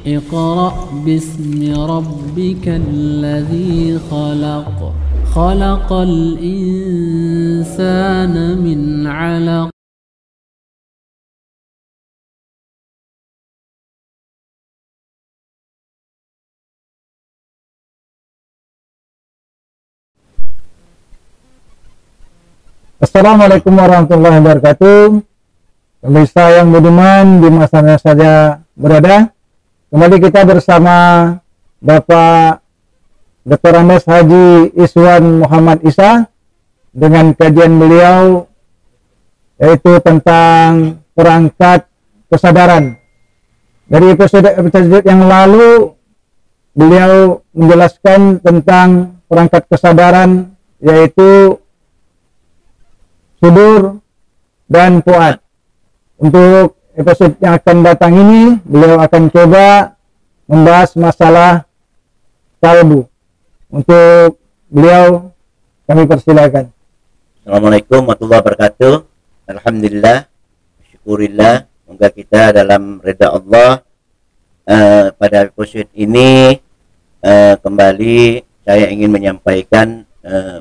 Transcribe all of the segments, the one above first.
اقرأ باسم ربك الذي خلق خلق الإنسان من علق. Assalamualaikum warahmatullahi wabarakatuh. Pemirsa yang budiman di mana saja berada, kembali kita bersama Bapak Dr. Andes Haji Iswan Muhammad Isa dengan kajian beliau yaitu tentang perangkat kesadaran. Dari episode yang lalu beliau menjelaskan tentang perangkat kesadaran yaitu sudur dan fuad. Untuk episode yang akan datang ini beliau akan coba membahas masalah kalbu. Untuk beliau kami persilakan. Assalamualaikum warahmatullahi wabarakatuh. Alhamdulillah, syukurillah, semoga kita dalam reda Allah. Pada episode ini kembali saya ingin menyampaikan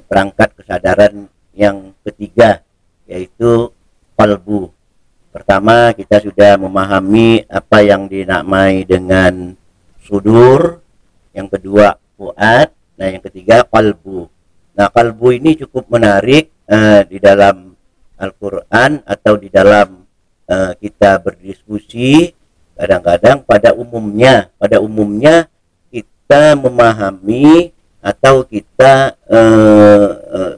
perangkat kesadaran yang ketiga, yaitu qalbu. Pertama, kita sudah memahami apa yang dinamai dengan sudur, yang kedua fuad, nah yang ketiga qalbu. Nah, qalbu ini cukup menarik di dalam Al-Quran atau di dalam kita berdiskusi. Kadang-kadang pada umumnya kita memahami atau kita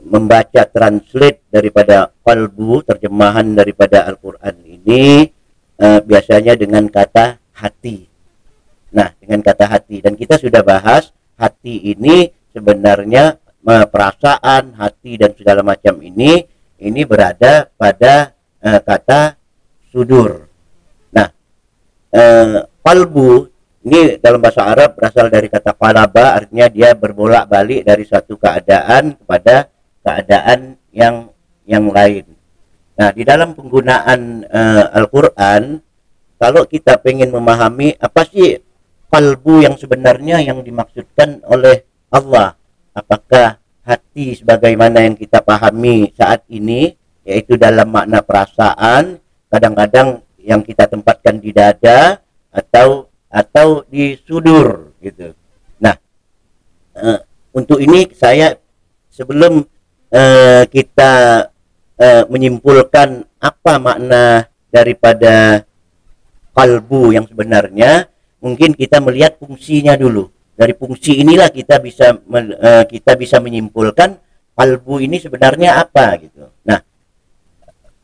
membaca translate daripada qalbu, terjemahan daripada Al-Quran ini biasanya dengan kata hati. Nah, dengan kata hati, dan kita sudah bahas hati ini sebenarnya perasaan, hati dan segala macam ini berada pada kata sudur. Nah, qalbu ini dalam bahasa Arab berasal dari kata qalaba, artinya dia berbolak-balik dari satu keadaan kepada keadaan yang lain. Nah, di dalam penggunaan Al-Quran, kalau kita pengen memahami apa sih qalbu yang sebenarnya yang dimaksudkan oleh Allah, apakah hati sebagaimana yang kita pahami saat ini, yaitu dalam makna perasaan, kadang-kadang yang kita tempatkan di dada atau di sudur gitu. Nah, untuk ini saya sebelum kita menyimpulkan apa makna daripada qalbu yang sebenarnya, mungkin kita melihat fungsinya dulu. Dari fungsi inilah kita bisa menyimpulkan qalbu ini sebenarnya apa gitu. Nah,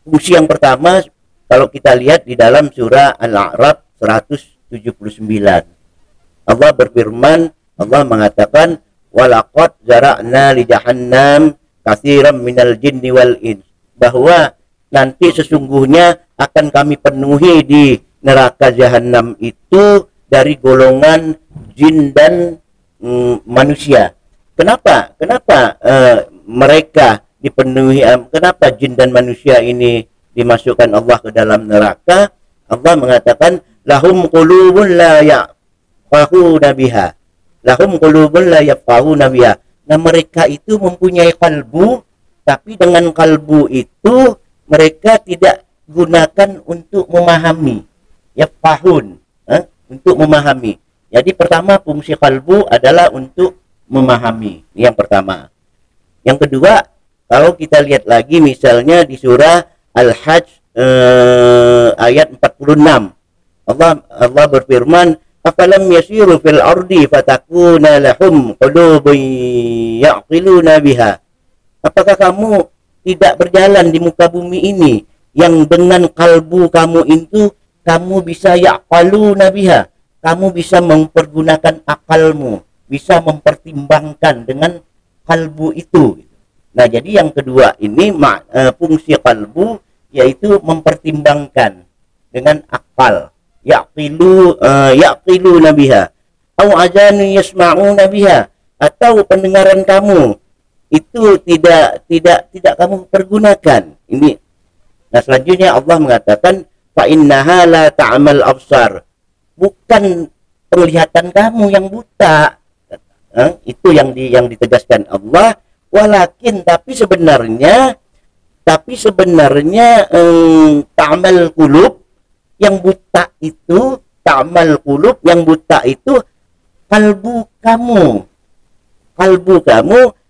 fungsi yang pertama kalau kita lihat di dalam surah Al-A'raf 179. Allah berfirman, Allah mengatakan, walaqad zara'na li jahannam katsiran minal jinni wal ins, bahwa nanti sesungguhnya akan kami penuhi di neraka jahanam itu dari golongan jin dan manusia. Kenapa mereka dipenuhi, kenapa jin dan manusia ini dimasukkan Allah ke dalam neraka? Allah mengatakan lahum qulubun la yafqahuna biha. Lahum qulubun la yafqahuna biha. Nah, mereka itu mempunyai kalbu, tapi dengan kalbu itu mereka tidak gunakan untuk memahami. Yafqahun, untuk memahami. Jadi pertama fungsi kalbu adalah untuk memahami. Ini yang pertama. Yang kedua, kalau kita lihat lagi misalnya di surah Al-Hajj ayat 46. Allah berfirman, afalam yasiru fil ardi fatakuna lahum qulubun ya'qiluna biha. Apakah kamu tidak berjalan di muka bumi ini yang dengan kalbu kamu itu kamu bisa ya'qaluna biha, kamu bisa mempergunakan akalmu, bisa mempertimbangkan dengan kalbu itu. Nah, jadi yang kedua ini fungsi kalbu yaitu mempertimbangkan dengan akal. Ya'qiluna biha au adanu yasma'una biha, atau pendengaran kamu itu tidak kamu pergunakan. Ini. Nah, selanjutnya Allah mengatakan fa innaha la ta'mal absar. Bukan penglihatan kamu yang buta. Itu yang ditegaskan Allah. Walakin tapi sebenarnya ta'mal qulub yang buta itu, ta'mal qulub yang buta itu kalbu kamu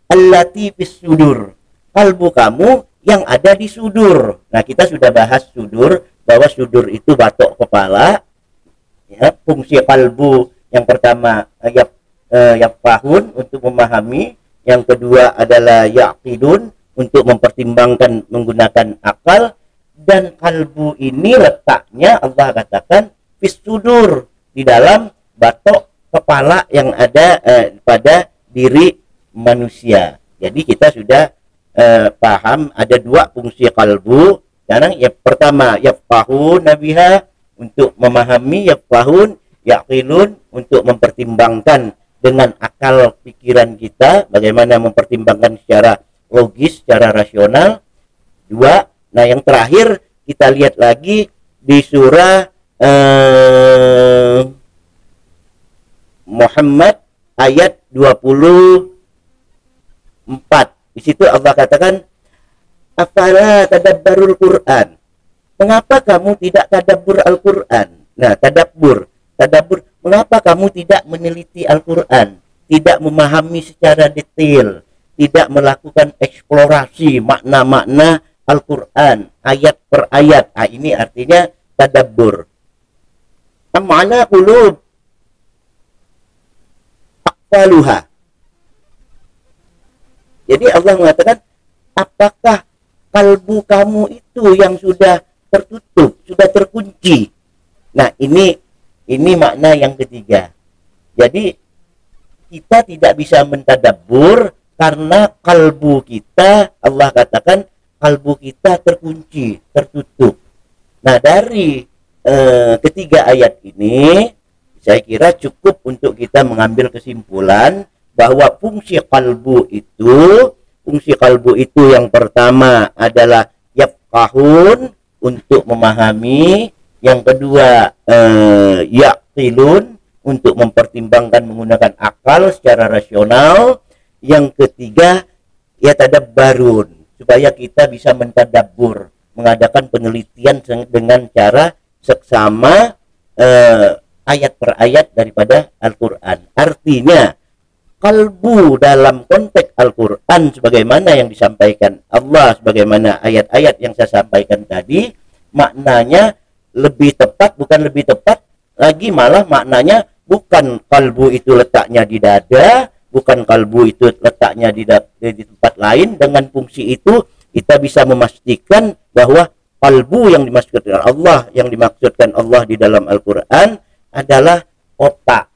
allati fis sudur, kalbu kamu yang ada di sudur. Nah, kita sudah bahas sudur, bahwa sudur itu batok kepala. Ya, fungsi kalbu yang pertama yafahun untuk memahami, yang kedua adalah yaqidun untuk mempertimbangkan menggunakan akal, dan kalbu ini letaknya Allah katakan fis sudur, di dalam batok kepala yang ada pada diri manusia. Jadi kita sudah paham ada dua fungsi kalbu. Sekarang yang pertama yafahun nabiha untuk memahami, yafahun yaqilun untuk mempertimbangkan dengan akal pikiran kita, bagaimana mempertimbangkan secara logis, secara rasional. Dua. Nah, yang terakhir kita lihat lagi di surah Muhammad ayat 24. Di situ Allah katakan, afala tadabbarul Quran. Mengapa kamu tidak tadabbur Al-Quran? Nah, tadabbur. Mengapa kamu tidak meneliti Al-Quran? Tidak memahami secara detail, tidak melakukan eksplorasi makna-makna Al-Quran ayat per ayat. Ini artinya tadabbur. Am'ala qulub aqfaluha. Jadi Allah mengatakan, apakah kalbu kamu itu yang sudah tertutup, sudah terkunci? Nah, ini makna yang ketiga. Jadi kita tidak bisa mentadabbur karena kalbu kita, Allah katakan kalbu kita terkunci, tertutup. Nah, dari ketiga ayat ini saya kira cukup untuk kita mengambil kesimpulan bahwa fungsi kalbu itu yang pertama adalah yafqahun untuk memahami, yang kedua yaqilun untuk mempertimbangkan menggunakan akal secara rasional, yang ketiga yatadabbarun supaya kita bisa mentadabbur, mengadakan penelitian dengan cara seksama ayat per ayat daripada Al-Quran. Artinya kalbu dalam konteks Al-Quran sebagaimana yang disampaikan Allah, sebagaimana ayat-ayat yang saya sampaikan tadi, maknanya lebih tepat, bukan lebih tepat lagi, malah maknanya bukan kalbu itu letaknya di dada, bukan kalbu itu letaknya di tempat lain. Dengan fungsi itu kita bisa memastikan bahwa kalbu yang dimaksudkan Allah, di dalam Al-Quran adalah otak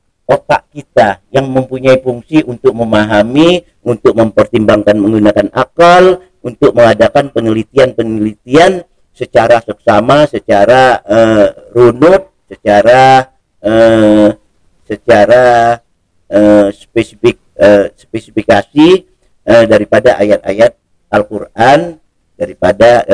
kita yang mempunyai fungsi untuk memahami, untuk mempertimbangkan menggunakan akal, untuk mengadakan penelitian secara seksama, secara runut, secara spesifikasi daripada ayat-ayat Al-Quran,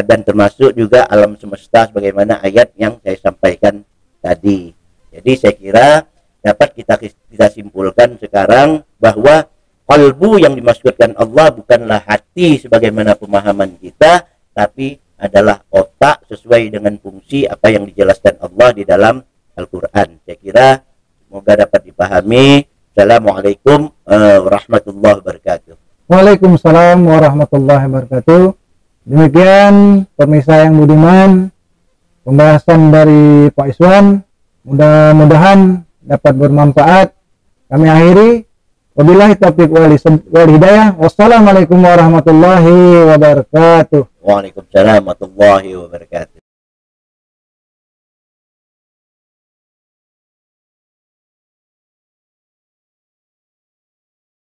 dan termasuk juga alam semesta sebagaimana ayat yang saya sampaikan tadi. Jadi saya kira dapat kita simpulkan sekarang bahwa kalbu yang dimaksudkan Allah bukanlah hati sebagaimana pemahaman kita, tapi adalah otak sesuai dengan fungsi apa yang dijelaskan Allah di dalam Al-Quran. Saya kira semoga dapat dipahami. Assalamualaikum warahmatullahi wabarakatuh. Waalaikumsalam warahmatullahi wabarakatuh. Demikian pemirsa yang budiman, pembahasan dari Pak Iswan, mudah-mudahan dapat bermanfaat. Kami akhiri, wabillahi taufiq wal hidayah. Wassalamualaikum warahmatullahi wabarakatuh. Waalaikumsalam warahmatullahi wabarakatuh.